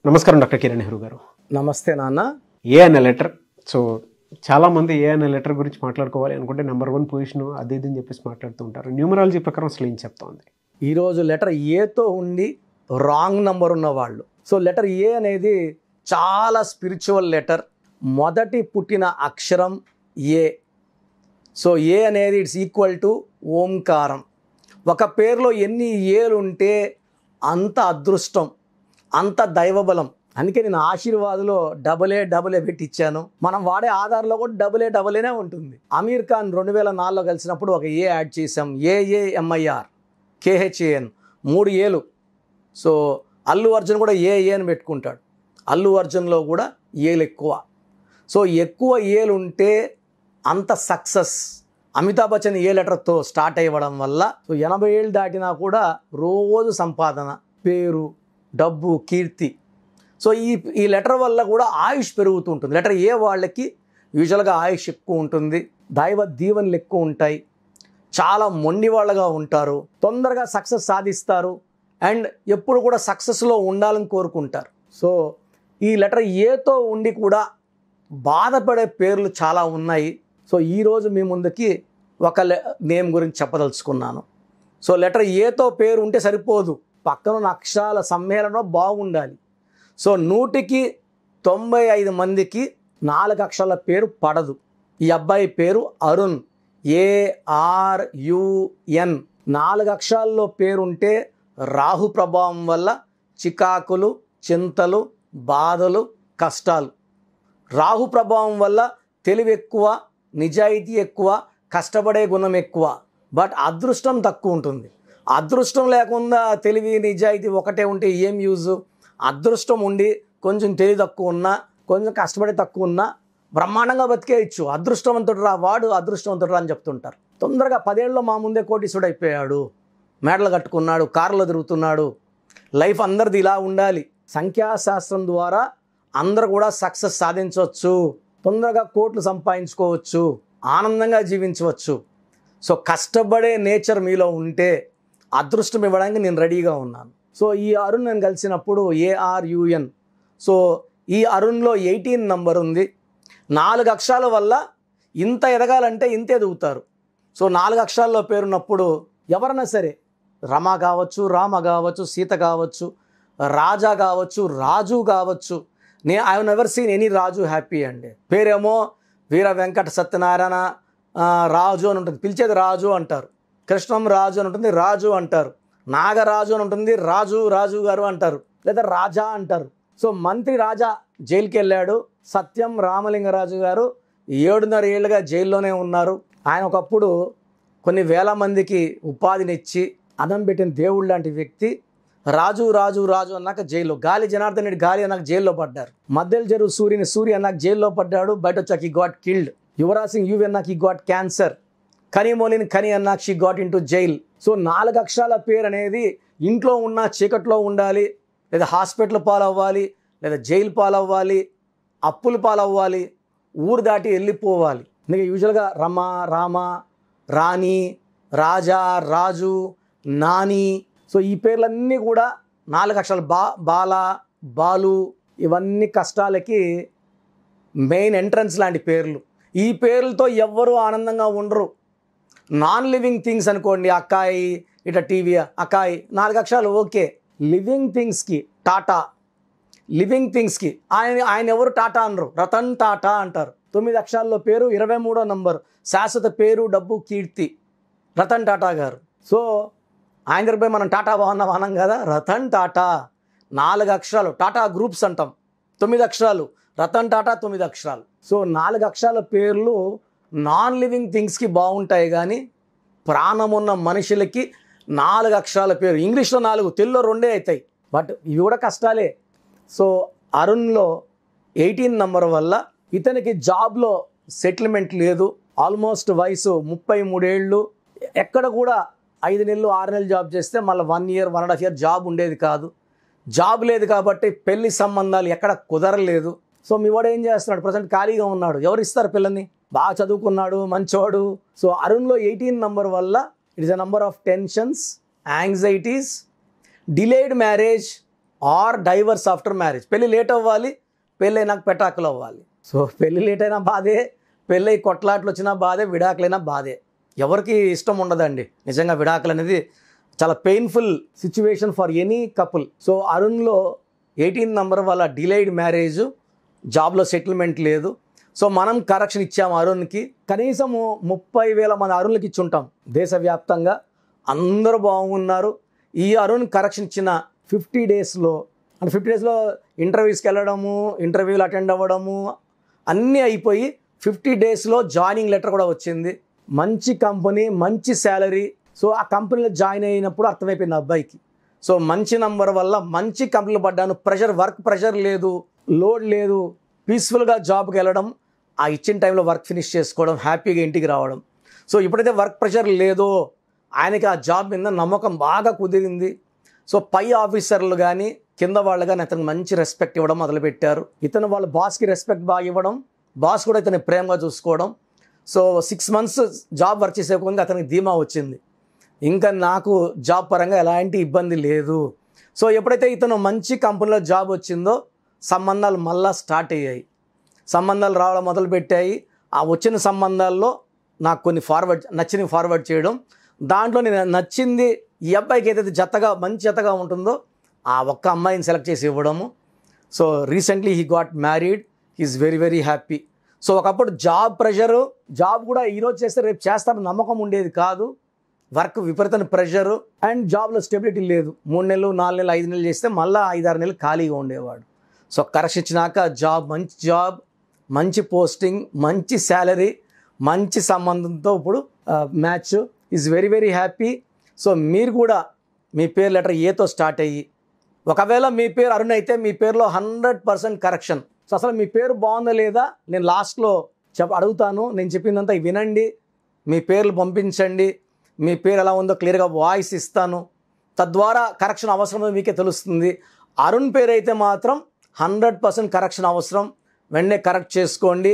నమస్కారం డాక్టర్ కిరణ్ నెహ్రూ గారు. నమస్తే నాన్న. ఏ అనే లెటర్. సో చాలామంది ఏ అనే లెటర్ గురించి మాట్లాడుకోవాలి అనుకుంటే నెంబర్ 1 పొజిషన్ అది ఇది అని చెప్పేసి మాట్లాడుతూ ఉంటారు. న్యూమరాలజీ ప్రకారం అసలు ఏం చెప్తా ఉంది? ఈరోజు లెటర్ ఏతో ఉండి రాంగ్ నంబర్ ఉన్న వాళ్ళు. సో లెటర్ ఏ అనేది చాలా స్పిరిచువల్ లెటర్. మొదటి పుట్టిన అక్షరం ఏ. సో ఏ అనేది ఇట్స్ ఈక్వల్ టు ఓంకారం. ఒక పేరులో ఎన్ని ఏలు ఉంటే అంత అదృష్టం, అంత దైవబలం. అందుకే నేను ఆశీర్వాదులో డబల్ ఏ పెట్టి ఇచ్చాను. మనం వాడే ఆధార్లో కూడా డబల్ ఏ ఉంటుంది. అమీర్ ఖాన్ 2004లో కలిసినప్పుడు ఒక ఏ యాడ్ చేసాం. AAMIR KHAN 3 ఏలు. సో అల్లు అర్జున్ కూడా ఏ అని పెట్టుకుంటాడు. అల్లు అర్జున్లో కూడా ఏలు ఎక్కువ. సో ఎక్కువ ఏలు ఉంటే అంత సక్సెస్. అమితాబ్ బచ్చన్ ఏ లెటర్తో స్టార్ట్ అవ్వడం వల్ల సో 80 ఏళ్ళు దాటినా కూడా రోజు సంపాదన, పేరు, డబ్బు, కీర్తి. సో ఈ లెటర్ వల్ల కూడా ఆయుష్ పెరుగుతూ ఉంటుంది. లెటర్ ఏ వాళ్ళకి యూజువల్గా ఆయుష్ ఎక్కువ ఉంటుంది, దైవ దీవెనలు ఎక్కువ ఉంటాయి, చాలా మొండి వాళ్ళగా ఉంటారు, తొందరగా సక్సెస్ సాధిస్తారు అండ్ ఎప్పుడు కూడా సక్సెస్లో ఉండాలని కోరుకుంటారు. సో ఈ లెటర్ ఏతో ఉండి కూడా బాధపడే పేర్లు చాలా ఉన్నాయి. సో ఈరోజు మీ ముందుకి ఒక నేమ్ గురించి చెప్పదలుచుకున్నాను. సో లెటర్ ఏతో పేరు ఉంటే సరిపోదు, పక్కనున్న అక్షరాల సమ్మేళనం బాగుండాలి. సో 100కి 95 మందికి 4 అక్షరాల పేరు పడదు. ఈ అబ్బాయి పేరు అరుణ్, ARUN. 4 అక్షరాల్లో పేరుంటే రాహు ప్రభావం వల్ల చికాకులు, చింతలు, బాధలు, కష్టాలు. రాహు ప్రభావం వల్ల తెలివి ఎక్కువ, నిజాయితీ ఎక్కువ, కష్టపడే గుణం ఎక్కువ, బట్ అదృష్టం తక్కువ ఉంటుంది. అదృష్టం లేకుండా తెలివి, నిజాయితీ ఒకటే ఉంటే ఏం యూజు? అదృష్టం ఉండి కొంచెం తెలివి తక్కువ ఉన్నా, కొంచెం కష్టపడి తక్కువ ఉన్నా బ్రహ్మాండంగా బతికేయచ్చు. అదృష్టవంతుడు రా వాడు, అదృష్టవంతుడు రా అని చెప్తుంటారు. తొందరగా 10 ఏళ్ళలో మా ముందే కోటీసుడు అయిపోయాడు, మేడలు కట్టుకున్నాడు, కారులో తిరుగుతున్నాడు. లైఫ్ అందరిది ఇలా ఉండాలి. సంఖ్యాశాస్త్రం ద్వారా అందరూ కూడా సక్సెస్ సాధించవచ్చు, తొందరగా కోట్లు సంపాదించుకోవచ్చు, ఆనందంగా జీవించవచ్చు. సో కష్టపడే నేచర్ మీలో ఉంటే అదృష్టం ఇవ్వడానికి నేను రెడీగా ఉన్నాను. సో ఈ అరుణ్ నేను కలిసినప్పుడు ARUN. సో ఈ అరుణ్లో 18 నంబర్ ఉంది. 4 అక్షరాల వల్ల ఇంత ఎదగాలంటే ఇంత ఎదుగుతారు. సో 4 అక్షరాల్లో పేరున్నప్పుడు ఎవరైనా సరే, రమ కావచ్చు, రామ కావచ్చు, సీత కావచ్చు, రాజా కావచ్చు, రాజు కావచ్చు. I have never seen any Raju happy అండి. పేరేమో వీర వెంకట సత్యనారాయణ రాజు అని ఉంటుంది, పిలిచేది రాజు అంటారు. కృష్ణం రాజు అని ఉంటుంది, రాజు అంటారు. నాగరాజు అని ఉంటుంది, రాజు గారు అంటారు, లేదా రాజా అంటారు. సో మంత్రి రాజా జైలుకి వెళ్ళాడు. సత్యం రామలింగరాజు గారు 7.5 ఏళ్ళుగా జైల్లోనే ఉన్నారు. ఆయన ఒకప్పుడు కొన్ని వేల మందికి ఉపాధినిచ్చి అన్నం పెట్టిన దేవుడు లాంటి వ్యక్తి. రాజు అన్నాక జైల్లో. గాలి జనార్దన్ రెడ్డి గాలి అన్నాక జైల్లో పడ్డారు. మద్దెల చెరువు సూరి అన్నాక జైల్లో పడ్డాడు, బయట వచ్చాక ఈ got killed. Yuvraj Singh you've అన్నాక ఈ గాట్ క్యాన్సర్. కనిమోలిన్ కని అన్నాక she got in to jail. So 4 అక్షరాల పేరు అనేది ఇంట్లో ఉన్న చీకట్లో ఉండాలి, లేదా హాస్పిటల్ పాలవ్వాలి, లేదా జైలు పాలవ్వాలి, అప్పులు పాలవ్వాలి, ఊరు దాటి వెళ్ళిపోవాలి. అందుకే యూజువల్గా రమ, రామ, రాణి, రాజా, రాజు, నాని. సో ఈ పేర్లన్నీ కూడా 4 అక్షరాలు. బాల, బాలు, ఇవన్నీ కష్టాలకి మెయిన్ ఎంట్రన్స్ లాంటి పేర్లు. ఈ పేర్లతో ఎవ్వరూ ఆనందంగా ఉండరు. నాన్ లివింగ్ థింగ్స్ అనుకోండి, అక్కాయి, ఇట టీవీ, అక్కాయి, 4 అక్షరాలు ఓకే. లివింగ్ థింగ్స్కి టాటా. లివింగ్ థింగ్స్కి ఆయన ఎవరు టాటా అనరు, రతన్ టాటా అంటారు. 9 అక్షరాల్లో పేరు, 23వ నంబరు, శాశ్వత పేరు, డబ్బు, కీర్తి, రతన్ టాటా గారు. సో ఆయన దగ్గర పోయి మనం టాటా బాగున్నాం కదా, రతన్ టాటా. 4 అక్షరాలు, టాటా గ్రూప్స్ అంటాం. 9 అక్షరాలు, రతన్ టాటా 9 అక్షరాలు. సో 4 అక్షరాల పేర్లు నాన్ లివింగ్ థింగ్స్కి బాగుంటాయి, కానీ ప్రాణం ఉన్న మనుషులకి 4 అక్షరాల పేరు. ఇంగ్లీష్లో 4, తెలుగులో 2 అవుతాయి, బట్ ఇవి కూడా కష్టాలే. సో అరుణ్లో 18 నంబర్ వల్ల ఇతనికి జాబ్లో సెటిల్మెంట్ లేదు. ఆల్మోస్ట్ వయసు 33 ఏళ్ళు. ఎక్కడ కూడా 5 నెలలు 6 నెలలు జాబ్ చేస్తే మళ్ళీ 1 ఇయర్ 1.5 ఇయర్ జాబ్ ఉండేది కాదు. జాబ్ లేదు కాబట్టి పెళ్లి సంబంధాలు ఎక్కడ కుదరలేదు. సో మీ వాడు ఏం చేస్తున్నాడు? ప్రజెంట్ ఖాళీగా ఉన్నాడు. ఎవరు ఇస్తారు పిల్లల్ని? బాగా చదువుకున్నాడు, మంచోడు. సో అరుణ్లో 18 నంబర్ వల్ల it is a number of tensions, anxieties, delayed marriage, or divorce after marriage. పెళ్ళి లేట్ అవ్వాలి, పెళ్ళి అయినాక పెటాకులు అవ్వాలి. సో పెళ్ళి లేట్ అయినా బాధే, పెళ్ళి కొట్లాట్లు వచ్చినా బాధే, విడాకులైనా బాధే. ఎవరికి ఇష్టం ఉండదండి నిజంగా విడాకులు అనేది. చాలా painful situation for any couple. So అరుణ్లో 18 నంబర్ వాళ్ళ డిలేడ్ మ్యారేజ్, జాబ్లో సెటిల్మెంట్ లేదు. సో మనం కరెక్షన్ ఇచ్చాము అరుణ్కి. కనీసము 30,000 మంది అరుణ్లకి ఇచ్చి ఉంటాం దేశవ్యాప్తంగా. అందరూ బాగున్నారు. ఈ అరుణ్ కరెక్షన్ ఇచ్చిన 50 డేస్లో, అంటే 50 డేస్లో ఇంటర్వ్యూస్కి వెళ్ళడము, ఇంటర్వ్యూలు అటెండ్ అవ్వడము అన్నీ అయిపోయి 50 డేస్లో జాయినింగ్ లెటర్ కూడా వచ్చింది. మంచి కంపెనీ, మంచి శాలరీ. సో ఆ కంపెనీలో జాయిన్ అయినప్పుడు అర్థమైపోయింది అబ్బాయికి. సో మంచి నంబర్ వల్ల మంచి కంపెనీలో పడ్డాను. ప్రెషర్, వర్క్ ప్రెషర్ లేదు, లోడ్ లేదు, పీస్ఫుల్గా జాబ్కి వెళ్ళడం, ఆ ఇచ్చిన టైంలో వర్క్ ఫినిష్ చేసుకోవడం, హ్యాపీగా ఇంటికి రావడం. సో ఎప్పుడైతే వర్క్ ప్రెషర్ లేదో ఆయనకి ఆ జాబ్ మీద నమ్మకం బాగా కుదిరింది. సో పై ఆఫీసర్లు కానీ కింద వాళ్ళు కానీ అతనికి మంచి రెస్పెక్ట్ ఇవ్వడం మొదలుపెట్టారు. ఇతను వాళ్ళ బాస్కి రెస్పెక్ట్ బాగా ఇవ్వడం, బాస్ కూడా ఇతని ప్రేమగా చూసుకోవడం. సో 6 months జాబ్ వర్క్ చేసే కొంది అతనికి ధీమా వచ్చింది, ఇంకా నాకు జాబ్ పరంగా ఎలాంటి ఇబ్బంది లేదు. సో ఎప్పుడైతే ఇతను మంచి కంపెనీలో జాబ్ వచ్చిందో సంబంధాలు మళ్ళా స్టార్ట్ అయ్యాయి. సంబంధాలు రావడం మొదలుపెట్టాయి. ఆ వచ్చిన సంబంధాల్లో నాకు కొన్ని నచ్చినవి ఫార్వర్డ్ చేయడం, దాంట్లో నేను నచ్చింది ఈ అబ్బాయికి ఏదైతే మంచి జతగా ఉంటుందో ఆ ఒక్క అమ్మాయిని సెలెక్ట్ చేసి ఇవ్వడము. So recently he got married, he is very very happy. So ఒకప్పుడు జాబ్ ప్రెషరు, జాబ్ కూడా ఈరోజు చేస్తే రేపు చేస్తారని నమ్మకం ఉండేది కాదు. వర్క్ విపరీతమైన ప్రెషరు అండ్ జాబ్లో స్టెబిలిటీ లేదు. 3 నెలలు 4 నెలలు 5 నెలలు చేస్తే మళ్ళీ 5-6 నెలలు ఖాళీగా ఉండేవాడు. సో కరెక్షన్ ఇచ్చినాక జాబ్, మంచి పోస్టింగ్, మంచి శాలరీ, మంచి సంబంధంతో ఇప్పుడు match. Is very very happy. So మీరు కూడా మీ పేరు లెటర్ ఏతో స్టార్ట్ అయ్యి, ఒకవేళ మీ పేరు అరుణ్ అయితే మీ పేరులో 100% కరెక్షన్. సో అసలు మీ పేరు బాగుందా లేదా నేను లాస్ట్లో అడుగుతాను. నేను చెప్పిందంతా వినండి, మీ పేర్లు పంపించండి, మీ పేరు ఎలా ఉందో క్లియర్గా వాయిస్ ఇస్తాను. తద్వారా కరెక్షన్ అవసరమో మీకే తెలుస్తుంది. అరుణ్ పేరు అయితే మాత్రం 100% కరెక్షన్ అవసరం. వెంటనే కరెక్ట్ చేసుకోండి.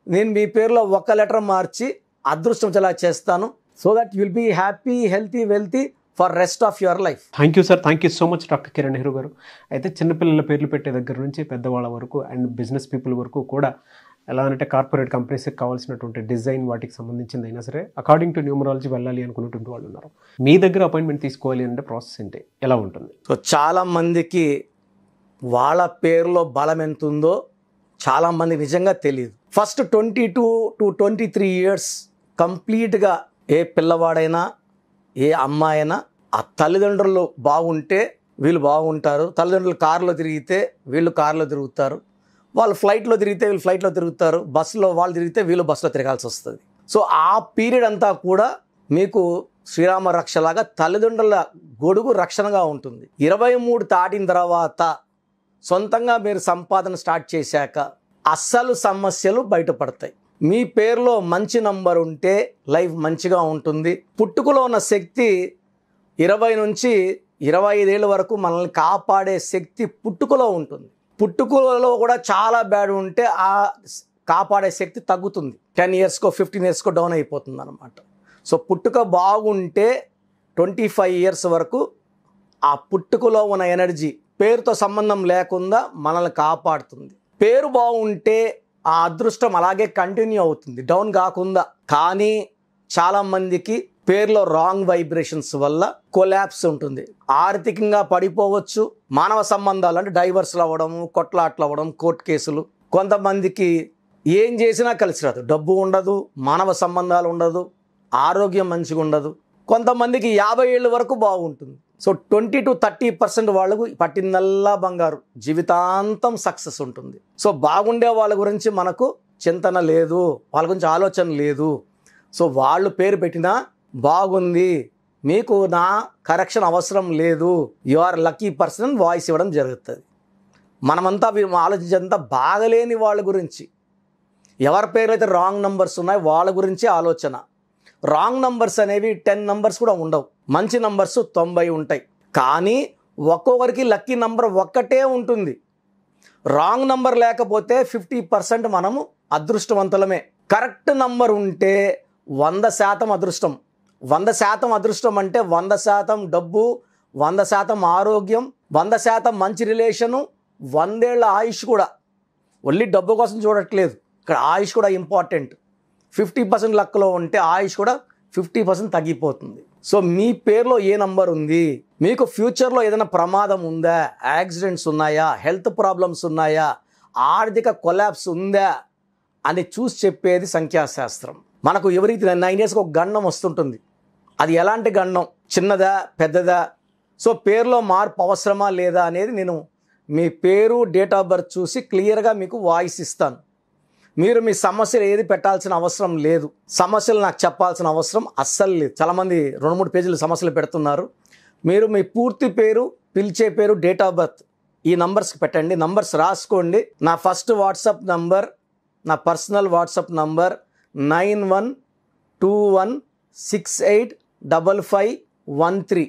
నేను మీ పేరులో ఒక్క లెటర్ మార్చి అదృష్టం వచ్చేలా చేస్తాను. So that you'll be happy, healthy, wealthy for rest of your life. Thank you sir, thank you so much doctor Kiran Nehru garu. అయితే చిన్నపిల్లల పేర్లు పెట్టే దగ్గర నుంచి పెద్దవాళ్ళ వరకు అండ్ బిజినెస్ పీపుల్ వరకు కూడా ఎలా అంటే కార్పొరేట్ కంపెనీస్కి కావాల్సినటువంటి డిజైన్ వాటికి సంబంధించింది అయినా సరే అకార్డింగ్ టు న్యూమరాలజీ వెళ్ళాలి అనుకున్నటువంటి వాళ్ళు ఉన్నారు. మీ దగ్గర అపాయింట్మెంట్ తీసుకోవాలి అంటే ప్రాసెస్ ఏంటి, ఎలా ఉంటుంది? సో చాలామందికి వాళ్ళ పేరులో బలం ఎంత ఉందో చాలామంది నిజంగా తెలియదు. ఫస్ట్ 22 to 23 years కంప్లీట్గా ఏ పిల్లవాడైనా ఏ అమ్మాయినా ఆ తల్లిదండ్రులు బాగుంటే వీళ్ళు బాగుంటారు. తల్లిదండ్రులు కారులో తిరిగితే వీళ్ళు కారులో తిరుగుతారు, వాళ్ళు ఫ్లైట్లో తిరిగితే వీళ్ళు ఫ్లైట్లో తిరుగుతారు, బస్సులో వాళ్ళు తిరిగితే వీళ్ళు బస్సులో తిరగాల్సి వస్తుంది. సో ఆ పీరియడ్ అంతా కూడా మీకు శ్రీరామ రక్షలాగా తల్లిదండ్రుల గొడుగు రక్షణగా ఉంటుంది. 23 దాటిన తర్వాత సొంతంగా మీరు సంపాదన స్టార్ట్ చేశాక అస్సలు సమస్యలు బయటపడతాయి. మీ పేరులో మంచి నంబర్ ఉంటే లైఫ్ మంచిగా ఉంటుంది. పుట్టుకలో ఉన్న శక్తి 20 నుంచి 25 ఏళ్ళ వరకు మనల్ని కాపాడే శక్తి పుట్టుకలో ఉంటుంది. పుట్టుకలో కూడా చాలా బ్యాడ్ ఉంటే ఆ కాపాడే శక్తి తగ్గుతుంది. 10 yearsకో 15 yearsకో డౌన్ అయిపోతుంది అనమాట. సో పుట్టుక బాగుంటే 25 years వరకు ఆ పుట్టుకలో ఉన్న ఎనర్జీ పేరుతో సంబంధం లేకుండా మనల్ని కాపాడుతుంది. పేరు బాగుంటే ఆ అదృష్టం అలాగే కంటిన్యూ అవుతుంది, డౌన్ కాకుండా. కానీ చాలామందికి పేరులో రాంగ్ వైబ్రేషన్స్ వల్ల కొలాప్స్ ఉంటుంది, ఆర్థికంగా పడిపోవచ్చు. మానవ సంబంధాలు అంటే డైవర్స్లు అవ్వడము, కొట్లాట్లు అవ్వడం, కోర్టు కేసులు. కొంతమందికి ఏం చేసినా కలిసి రాదు, డబ్బు ఉండదు, మానవ సంబంధాలు ఉండదు, ఆరోగ్యం మంచిగా ఉండదు. కొంతమందికి 50 ఏళ్ళ వరకు బాగుంటుంది. సో 20 to 30% వాళ్ళకు పట్టిందల్లా బంగారు, జీవితాంతం సక్సెస్ ఉంటుంది. సో బాగుండే వాళ్ళ గురించి మనకు చింతన లేదు, వాళ్ళ గురించి ఆలోచన లేదు. సో వాళ్ళు పేరు పెట్టినా బాగుంది, మీకు నా కరెక్షన్ అవసరం లేదు, you are lucky person voice ఇవ్వడం జరుగుతుంది. మనమంతా ఆలోచించేంత బాగలేని వాళ్ళ గురించి, ఎవరి పేర్లు అయితే రాంగ్ నంబర్స్ ఉన్నాయో వాళ్ళ గురించి ఆలోచన. రాంగ్ నంబర్స్ అనేవి 10 numbers కూడా ఉండవు, మంచి నంబర్స్ 90 ఉంటాయి. కానీ ఒక్కొక్కరికి లక్కీ నంబర్ ఒక్కటే ఉంటుంది. రాంగ్ నంబర్ లేకపోతే 50% మనము అదృష్టవంతులమే. కరెక్ట్ నంబర్ ఉంటే 100% అదృష్టం. 100% అదృష్టం అంటే 100% డబ్బు, 100% ఆరోగ్యం, 100% మంచి రిలేషను, 100 ఏళ్ల ఆయుష్ కూడా. ఓన్లీ డబ్బు కోసం చూడట్లేదు, ఇక్కడ ఆయుష్ కూడా ఇంపార్టెంట్. 50% లక్లో ఉంటే ఆయుష్ కూడా 50% తగ్గిపోతుంది. సో మీ పేరులో ఏ నంబర్ ఉంది, మీకు ఫ్యూచర్లో ఏదైనా ప్రమాదం ఉందా, యాక్సిడెంట్స్ ఉన్నాయా, హెల్త్ ప్రాబ్లమ్స్ ఉన్నాయా, ఆర్థిక కొలాప్స్ ఉందా అని చూసి చెప్పేది సంఖ్యాశాస్త్రం. మనకు ఎవరికి 9 ఇయర్స్కి ఒక గండం వస్తుంటుంది. అది ఎలాంటి గండం, చిన్నదా పెద్దదా? సో పేరులో మార్పు అవసరమా లేదా అనేది నేను మీ పేరు, డేట్ ఆఫ్ బర్త్ చూసి క్లియర్గా మీకు వాయిస్ ఇస్తాను. మీరు మీ సమస్యలు ఏది పెట్టాల్సిన అవసరం లేదు, సమస్యలు నాకు చెప్పాల్సిన అవసరం అస్సలు లేదు. చాలామంది 2-3 పేజీలు సమస్యలు పెడుతున్నారు. మీరు మీ పూర్తి పేరు, పిలిచే పేరు, డేట్ ఆఫ్ బర్త్ ఈ నంబర్స్కి పెట్టండి. నంబర్స్ రాసుకోండి. నా ఫస్ట్ వాట్సాప్ నంబర్, నా personal WhatsApp number 9121685513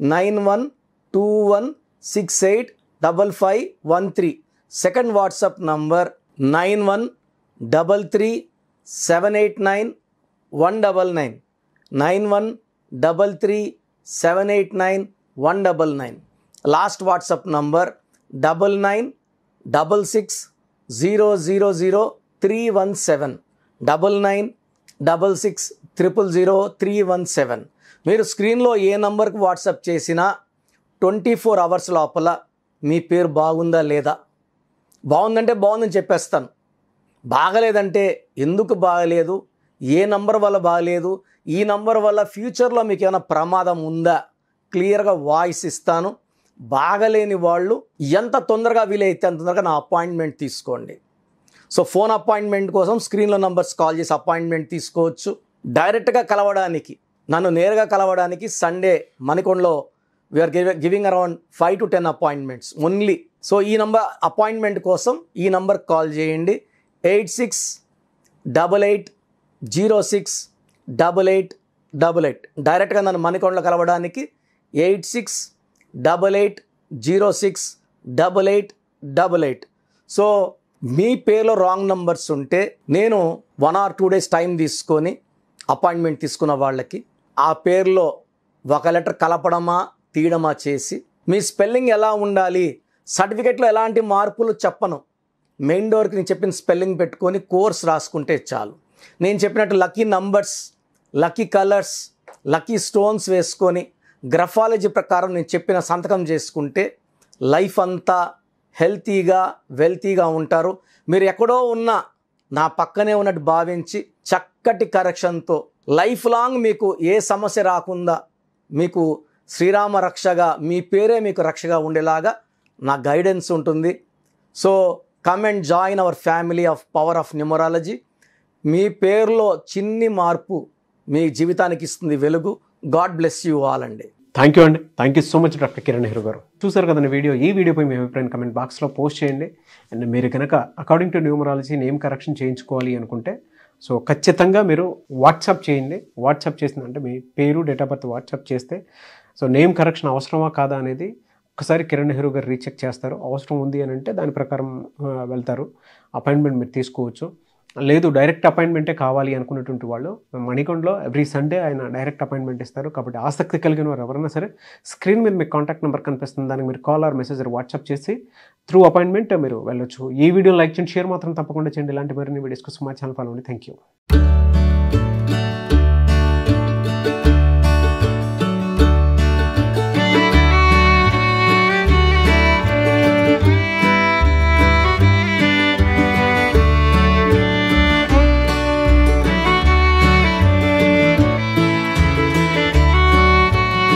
9121685513. Second WhatsApp number 9133789199 9133789199. Last WhatsApp number 9966000317 9966000317. మీరు స్క్రీన్లో ఏ నంబర్కి వాట్సాప్ చేసినా 24 అవర్స్ లోపల మీ పేరు బాగుందా లేదా, బాగుందంటే బాగుందని చెప్పేస్తాను, బాగలేదంటే ఎందుకు బాగలేదు, ఏ నంబర్ వల్ల బాగలేదు, ఈ నంబర్ వల్ల ఫ్యూచర్లో మీకు ఏమైనా ప్రమాదం ఉందా క్లియర్గా వాయిస్ ఇస్తాను. బాగలేని వాళ్ళు ఎంత తొందరగా వీలైతే అంత తొందరగా నా అపాయింట్మెంట్ తీసుకోండి. సో ఫోన్ అపాయింట్మెంట్ కోసం స్క్రీన్లో నంబర్స్ కాల్ చేసి అపాయింట్మెంట్ తీసుకోవచ్చు. డైరెక్ట్గా కలవడానికి, నన్ను నేరుగా కలవడానికి సండే మణికొండలో we're giving around 5 to 10 appointments only. So ఈ నంబర్ అపాయింట్మెంట్ కోసం ఈ నంబర్కి కాల్ చేయండి. 8688068888. డైరెక్ట్గా నన్ను మణికొండలో కలవడానికి 8688068888. సో మీ పేరులో రాంగ్ నంబర్స్ ఉంటే నేను 1 or 2 days టైం తీసుకొని అపాయింట్మెంట్ తీసుకున్న వాళ్ళకి ఆ పేరులో ఒక లెటర్ కలపడమా తీయడమా చేసి, మీ స్పెల్లింగ్ ఎలా ఉండాలి, సర్టిఫికెట్లో ఎలాంటి మార్పులు చెప్పను, మెయిన్ డోర్కి నేను చెప్పిన స్పెల్లింగ్ పెట్టుకొని కోర్స్ రాసుకుంటే చాలు. నేను చెప్పినట్టు lucky numbers, lucky colours, lucky stones వేసుకొని గ్రఫాలజీ ప్రకారం నేను చెప్పిన సంతకం చేసుకుంటే లైఫ్ అంతా హెల్తీగా వెల్తీగా ఉంటారు. మీరు ఎక్కడో ఉన్నా నా పక్కనే ఉన్నట్టు భావించి చక్కటి కరెక్షన్తో లైఫ్ లాంగ్ మీకు ఏ సమస్య రాకుండా మీకు శ్రీరామ రక్షగా, మీ పేరే మీకు రక్షగా ఉండేలాగా నా గైడెన్స్ ఉంటుంది. So come and join our family of power of numerology. మీ పేరులో చిన్ని మార్పు మీ జీవితానికి ఇస్తుంది వెలుగు. గాడ్ బ్లెస్ యూ ఆల్ అండి. థ్యాంక్ యూ అండి. Thank you so much doctor Kiran Nehru garu. చూసారు కదండి వీడియో. ఈ వీడియోపై మీ అభిప్రాయం కమెంట్ బాక్స్లో పోస్ట్ చేయండి. అండ్ మీరు కనుక according to numerology name correction చేయించుకోవాలి అనుకుంటే సో ఖచ్చితంగా మీరు వాట్సాప్ చేయండి. వాట్సాప్ చేసిందంటే మీ పేరు, డేట్ ఆఫ్ బర్త్ వాట్సాప్ చేస్తే సో నేమ్ కరెక్షన్ అవసరమా కాదా అనేది ఒకసారి కిరణ్ నెహ్రూ గారు రీచెక్ చేస్తారు. అవసరం ఉంది అని అంటే దాని ప్రకారం వెళ్తారు, అపాయింట్మెంట్ మీరు తీసుకోవచ్చు. లేదు డైరెక్ట్ అపాయింట్మెంటే కావాలి అనుకున్నటువంటి వాళ్ళు మణికొండలో ఎవ్రీ సండే ఆయన డైరెక్ట్ అపాయింట్మెంట్ ఇస్తారు. కాబట్టి ఆసక్తి కలిగిన వారు ఎవరైనా సరే స్క్రీన్ మీద మీకు కాంటాక్ట్ నెంబర్ కనిపిస్తుంది, దానికి మీరు కాల్ ఆర్ మెసేజ్ వాట్సాప్ చేసి త్రూ అపాయింట్మెంట్ మీరు వెళ్ళొచ్చు. ఈ వీడియో లైక్ చేయండి, షేర్ మాత్రం తప్పకుండా చేయండి. ఇలాంటి మరిన్ని వీడియోస్ కోసం మా ఛానల్ ఫాలో అవ్వండి. Thank you.